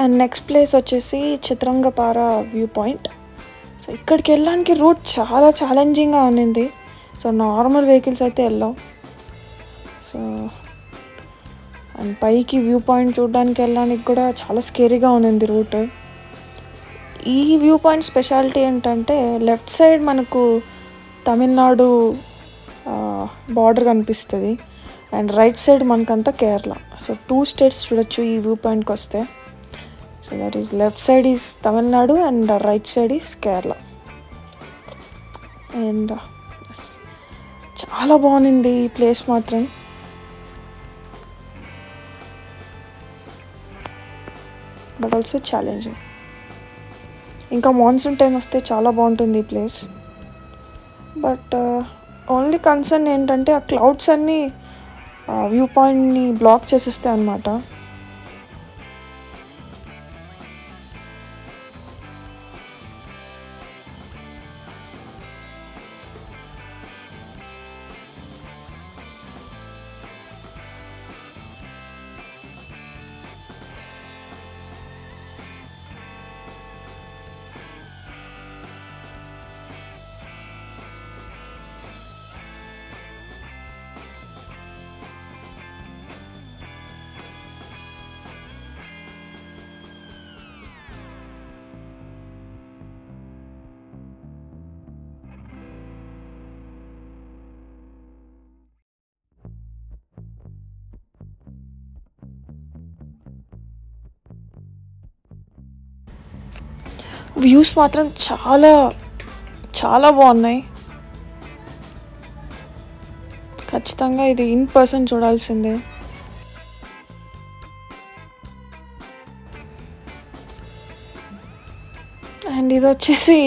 And next place వచ్చేసి చిత్రంగపార view point. So ఇక్కడికి వెళ్ళడానికి రూట్ చాలా ఛాలెంజింగ్గా ఉన్నింది. సో నార్మల్ వెహికల్స్ అయితే వెళ్ళాం. సో అండ్ పైకి వ్యూ పాయింట్ చూడడానికి వెళ్ళడానికి కూడా చాలా స్కేరీగా ఉన్నింది రూట్. ఈ వ్యూ పాయింట్ స్పెషాలిటీ ఏంటంటే లెఫ్ట్ సైడ్ మనకు తమిళనాడు బార్డర్ కనిపిస్తుంది అండ్ రైట్ సైడ్ మనకంతా కేరళ. సో 2 స్టేట్స్ చూడొచ్చు ఈ వ్యూ పాయింట్కి వస్తే. So that is left side is Tamil Nadu and right side is Kerala. And చాలా బాగుంది ఈ ప్లేస్ మాత్రం. But also challenging. ఇంకా మాన్సూన్ టైం వస్తే చాలా బాగుంటుంది ఈ ప్లేస్. బట్ ఓన్లీ కన్సర్న్ ఏంటంటే ఆ క్లౌడ్స్ అన్నీ వ్యూ పాయింట్ని బ్లాక్ చేసేస్తాయి అన్నమాట. వ్యూస్ మాత్రం చాలా చాలా బాగున్నాయి. ఖచ్చితంగా ఇది ఇన్ పర్సన్ చూడాల్సిందే. అండ్ ఇది వచ్చేసి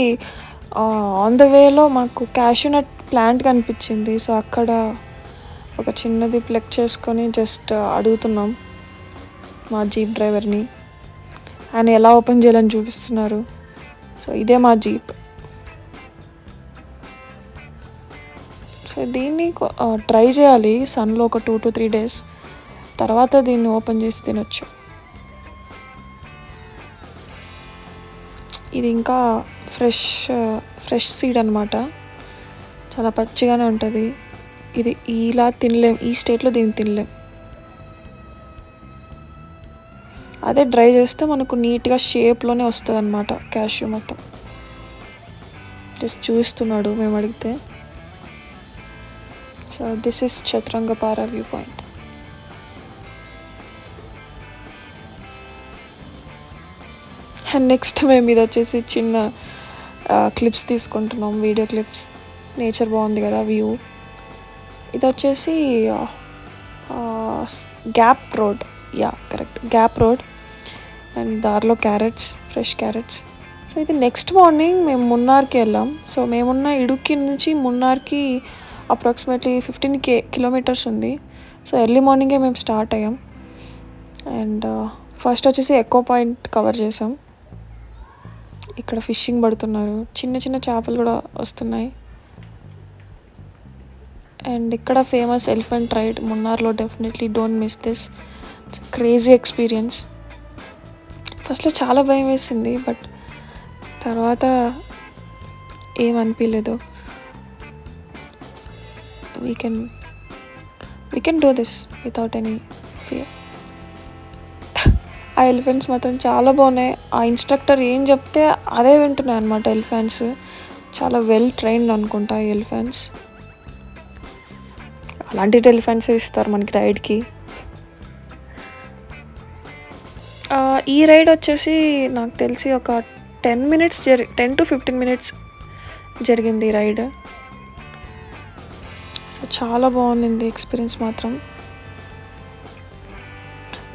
ఆన్ ద వేలో మాకు క్యాష్యూనట్ ప్లాంట్ కనిపించింది. సో అక్కడ ఒక చిన్నది ప్లక్ చేసుకొని జస్ట్ అడుగుతున్నాం మా జీప్ డ్రైవర్ని. ఆయన ఎలా ఓపెన్ చేయాలని చూపిస్తున్నారు. సో ఇదే మా జీప్. సో దీన్ని ట్రై చేయాలి సన్లో ఒక 2 to 3 days తర్వాత దీన్ని ఓపెన్ చేసి తినొచ్చు. ఇది ఇంకా ఫ్రెష్ సీడ్ అనమాట. చాలా పచ్చిగానే ఉంటుంది. ఇది ఇలా తినలేం, ఈ స్టేట్లో దీన్ని తినలేం. అదే డ్రై చేస్తే మనకు నీట్గా షేప్లోనే వస్తుంది అన్నమాట క్యాష్యూ మొత్తం. జస్ట్ చూస్తున్నాడు మేము అడిగితే. సో దిస్ ఇస్ చిత్రంగపార వ్యూ పాయింట్. అండ్ నెక్స్ట్ మేము ఇది వచ్చేసి చిన్న క్లిప్స్ తీసుకుంటున్నాం, వీడియో క్లిప్స్. నేచర్ బాగుంది కదా వ్యూ. ఇది వచ్చేసి gap road. Correct, gap road. And దారిలో క్యారెట్స్, ఫ్రెష్ క్యారెట్స్. సో ఇది నెక్స్ట్ మార్నింగ్ మేము మున్నార్కి వెళ్ళాం. సో మేమున్న ఇడుక్కి నుంచి మున్నార్కి అప్రాక్సిమేట్లీ 15 kilometers ఉంది. సో ఎర్లీ మార్నింగే మేము స్టార్ట్ అయ్యాం. అండ్ ఫస్ట్ వచ్చేసి ఎకో పాయింట్ కవర్ చేసాం. ఇక్కడ ఫిషింగ్ పడుతున్నారు, చిన్న చిన్న చేపలు కూడా వస్తున్నాయి. అండ్ ఇక్కడ ఫేమస్ ఎలిఫెంట్ రైడ్ మున్నార్లో. Definitely don't miss this. It's crazy experience. ఫస్ట్లో చాలా భయం వేసింది, బట్ తర్వాత ఏమనిపించలేదు. We can do this without any fear. ఆ ఎలిఫెంట్స్ మాత్రం చాలా బాగున్నాయి. ఆ ఇన్స్ట్రక్టర్ ఏం చెప్తే అదే వింటున్నాయి అన్నమాట. ఎలిఫెంట్స్ చాలా వెల్ ట్రైన్డ్ అనుకుంటా ఈ ఎలిఫెంట్స్. అలాంటి ఎలిఫెంట్స్ ఇస్తారు మనకి రైడ్కి. ఈ రైడ్ వచ్చేసి నాకు తెలిసి ఒక 10 to 15 minutes జరిగింది ఈ రైడ్. సో చాలా బాగుంది ఎక్స్పీరియన్స్ మాత్రం.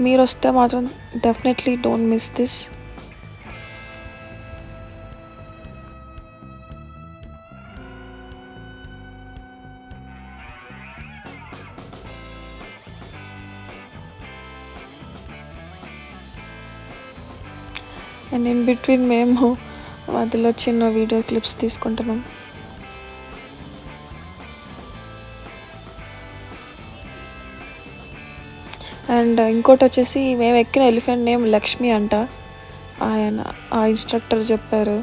మీరు వస్తే మాత్రం definitely don't miss this. And in between మేము మధ్యలో చిన్న వీడియో క్లిప్స్ తీసుకుంటున్నాం. అండ్ ఇంకోటి వచ్చేసి మేము ఎక్కిన ఎలిఫెంట్ నేమ్ లక్ష్మి అంట. ఆయన ఆ ఇన్స్ట్రక్టర్ చెప్పారు.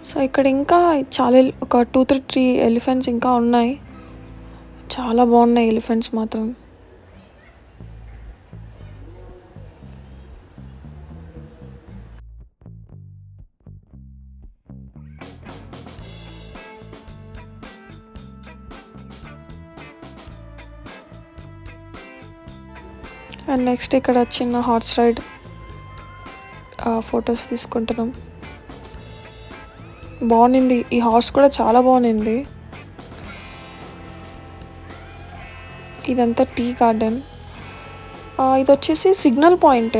సో ఇక్కడ ఇంకా చాలా ఒక 2-3 ఎలిఫెంట్స్ ఇంకా ఉన్నాయి. చాలా బాగున్నాయి ఎలిఫెంట్స్ మాత్రం. అండ్ నెక్స్ట్ ఇక్కడ చిన్న హార్స్ రైడ్ ఫొటోస్ తీసుకుంటున్నాం. బాగుంది. ఈ హార్స్ కూడా చాలా బాగుంది. ఇదంతా టీ గార్డెన్. ఇది వచ్చేసి signal point,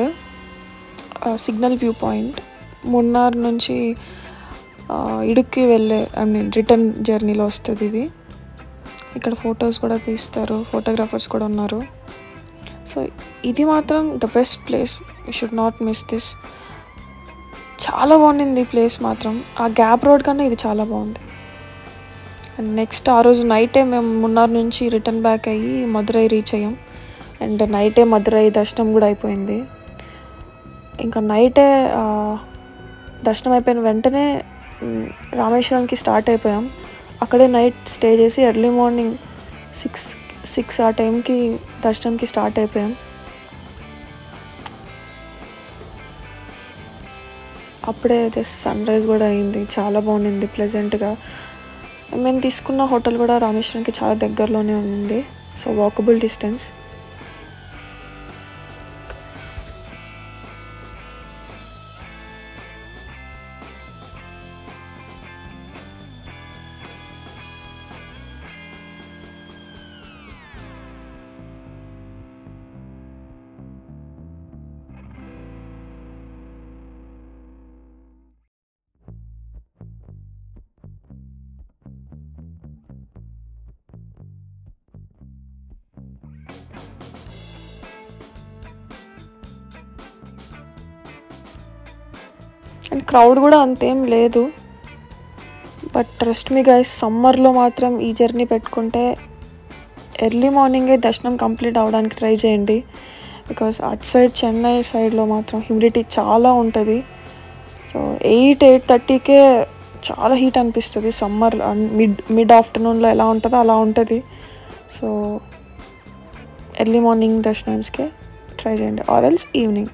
signal view point. Munnar నుంచి ఇడుక్కి వెళ్ళే రిటర్న్ జర్నీలో వస్తుంది ఇది. ఇక్కడ ఫొటోస్ కూడా తీస్తారు, ఫోటోగ్రాఫర్స్ కూడా ఉన్నారు. సో ఇది మాత్రం the best place, you should not miss this. చాలా బాగుంది ప్లేస్ మాత్రం. ఆ గ్యాప్ రోడ్ కన్నా ఇది చాలా బాగుంది. అండ్ నెక్స్ట్ ఆ రోజు నైటే మేము మున్నార్ నుంచి రిటర్న్ బ్యాక్ అయ్యి మదురై రీచ్ అయ్యాం. అండ్ నైటే మదురై దర్శనం కూడా అయిపోయింది. ఇంకా నైటే దర్శనం అయిపోయిన వెంటనే రామేశ్వరంకి స్టార్ట్ అయిపోయాం. అక్కడే నైట్ స్టే చేసి ఎర్లీ మార్నింగ్ 6 ఆ టైంకి దర్శనంకి స్టార్ట్ అయిపోయాం. అప్పుడే జస్ట్ సన్ రైజ్ కూడా అయింది. చాలా బాగుంది ప్లెజెంట్గా. మేము తీసుకున్న హోటల్ కూడా రామేశ్వరంకి చాలా దగ్గరలోనే ఉంది. So walkable distance. And crowd కూడా అంతేం లేదు. బట్ ట్రస్ట్ మీ గైస్, సమ్మర్లో మాత్రం ఈ జర్నీ పెట్టుకుంటే ఎర్లీ మార్నింగే దర్శనం కంప్లీట్ అవ్వడానికి ట్రై చేయండి. బికాస్ అటు సైడ్ చెన్నై సైడ్లో మాత్రం హ్యూమిడిటీ చాలా ఉంటుంది. సో 8-8:30కే చాలా హీట్ అనిపిస్తుంది. సమ్మర్ మిడ్ ఆఫ్టర్నూన్లో ఎలా ఉంటుందో అలా ఉంటుంది. సో ఎర్లీ మార్నింగ్ దర్శనానికే ట్రై చేయండి, ఆర్ ఎల్స్ ఈవినింగ్.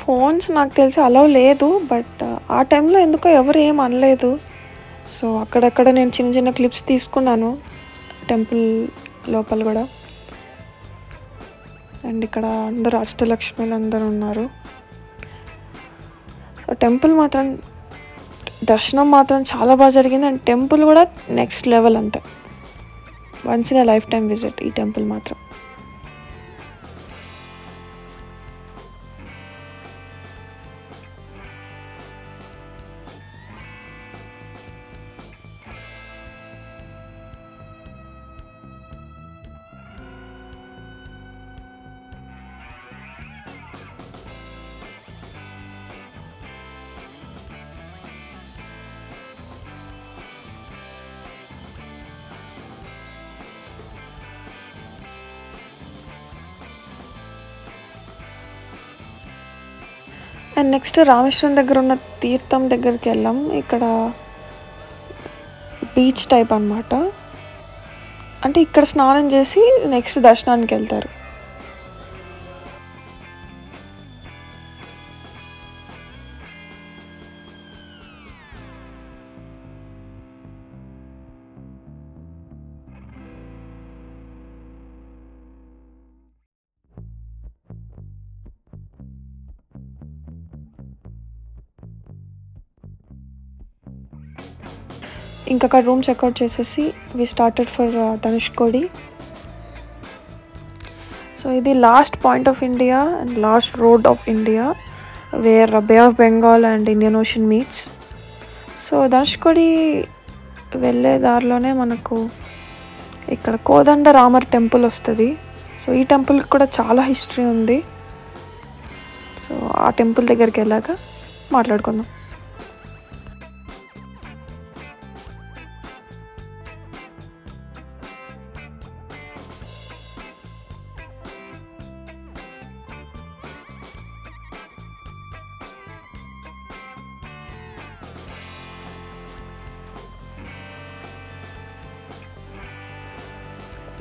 ఫోన్స్ నాకు తెలిసి అలౌ లేదు, బట్ ఆ టైంలో ఎందుకో ఎవరు ఏం అనలేదు. సో అక్కడక్కడ నేను చిన్న చిన్న క్లిప్స్ తీసుకున్నాను టెంపుల్ లోపల కూడా. అండ్ ఇక్కడ అందరూ అష్టలక్ష్మిలు అందరూ ఉన్నారు. సో టెంపుల్ మాత్రం, దర్శనం మాత్రం చాలా బాగా జరిగింది. అండ్ టెంపుల్ కూడా నెక్స్ట్ లెవెల్ అంతే. Once in a life time visit ఈ టెంపుల్ మాత్రం. అండ్ నెక్స్ట్ రామేశ్వరం దగ్గర ఉన్న తీర్థం దగ్గరికి వెళ్ళాం. ఇక్కడ బీచ్ టైప్ అన్నమాట. అంటే ఇక్కడ స్నానం చేసి నెక్స్ట్ దర్శనానికి వెళ్తారు. ఇంకా అక్కడ రూమ్ చెక్అవుట్ చేసేసి we started for Dhanushkodi. So ఇది last point of India and last road of India where bay of Bengal and Indian ocean meets. So Dhanushkodi వెళ్ళే దారిలోనే మనకు ఇక్కడ కోదండ రామర్ టెంపుల్ వస్తుంది. సో ఈ టెంపుల్కి కూడా చాలా హిస్టరీ ఉంది. సో ఆ టెంపుల్ దగ్గరికి వెళ్ళాక మాట్లాడుకుందాం.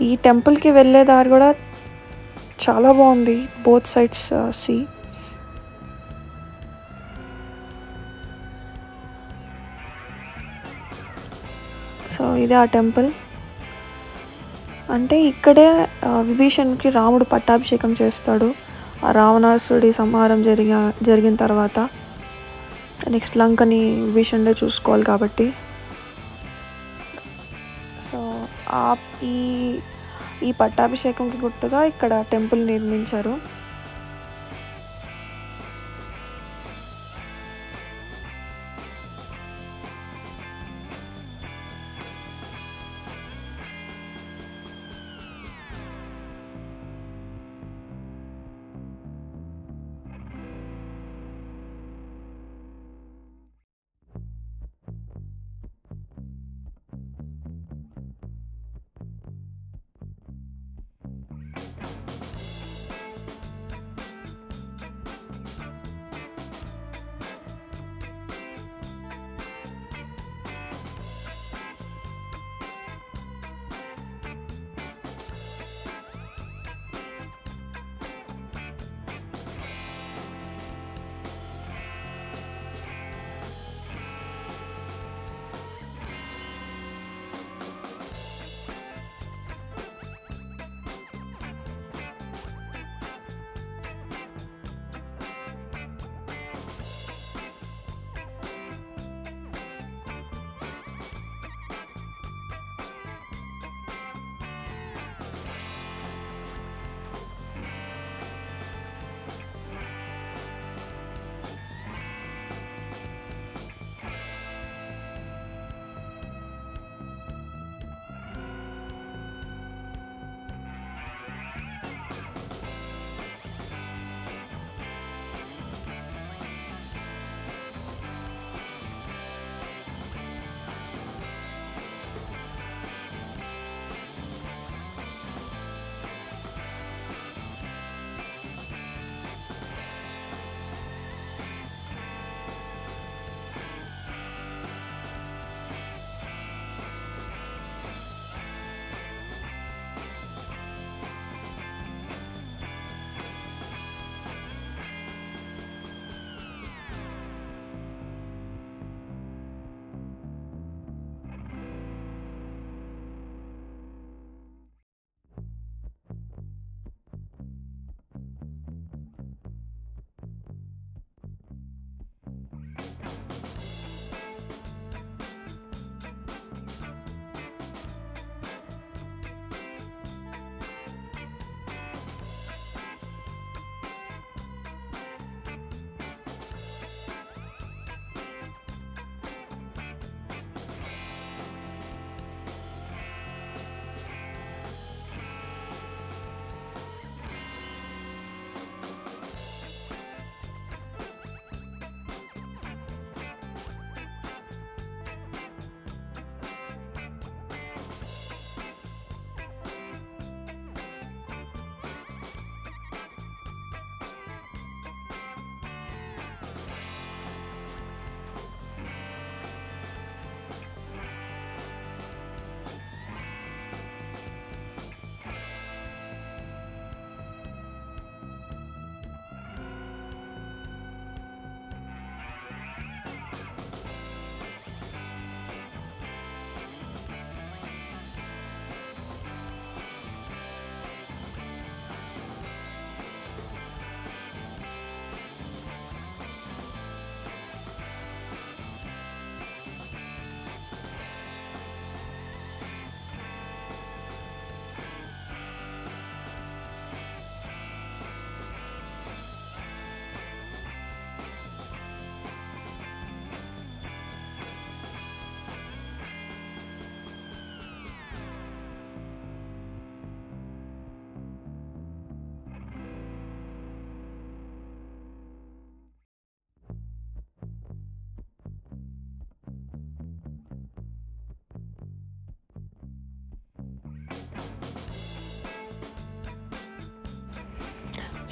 ఈ టెంపుల్కి వెళ్ళే దారి కూడా చాలా బాగుంది, బోత్ సైడ్స్ సీ. సో ఇదే ఆ టెంపుల్. అంటే ఇక్కడే విభీషణ్కి రాముడు పట్టాభిషేకం చేస్తాడు. ఆ రావణాసుడి సంహారం జరిగిన తర్వాత నెక్స్ట్ లంకని విభీషణుడే చూసుకోవాలి కాబట్టి. సో ఈ పట్టాభిషేకంకి గుర్తుగా ఇక్కడ టెంపుల్ నిర్మించారు.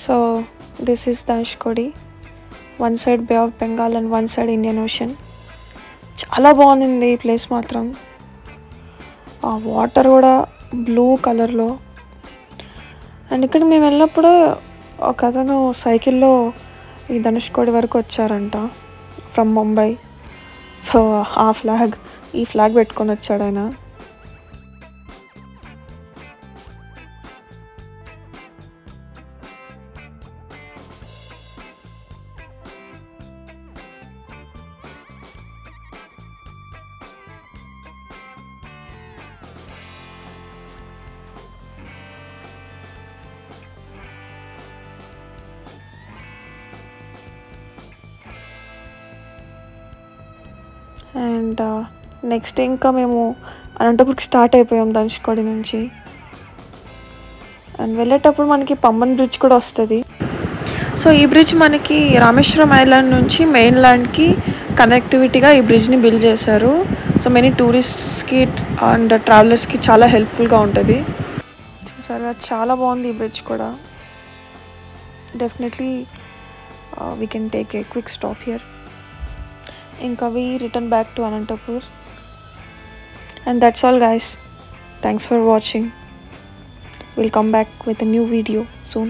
So this is Dhanushkodi, one side Bay of Bengal and one side Indian Ocean. చాలా బాగుంది ఈ ప్లేస్ మాత్రం. ఆ వాటర్ కూడా బ్లూ కలర్లో. అండ్ ఇక్కడ మేము వెళ్ళినప్పుడు ఒక అతను సైకిల్లో ఈ ధనుష్కోడి వరకు వచ్చారంట ఫ్రమ్ ముంబై. సో ఈ ఫ్లాగ్ పెట్టుకొని వచ్చాడు ఆయన. అండ్ నెక్స్ట్ ఇంకా మేము అనంతపూర్కి స్టార్ట్ అయిపోయాం ధనుష్కోడి నుంచి. అండ్ వెళ్ళేటప్పుడు మనకి పంబన్ బ్రిడ్జ్ కూడా వస్తుంది. సో ఈ బ్రిడ్జ్ మనకి రామేశ్వరం ఐలాండ్ నుంచి మెయిన్ ల్యాండ్కి కనెక్టివిటీగా ఈ బ్రిడ్జ్ని బిల్డ్ చేశారు. సో మెనీ టూరిస్ట్స్కి అండ్ ట్రావెలర్స్కి చాలా హెల్ప్ఫుల్గా ఉంటుంది. చూసారా, చాలా బాగుంది ఈ బ్రిడ్జ్ కూడా. Definitely we can take a quick stop here. Inka we return back to Anantapur. And that's all guys. Thanks for watching. We'll come back with a new video soon.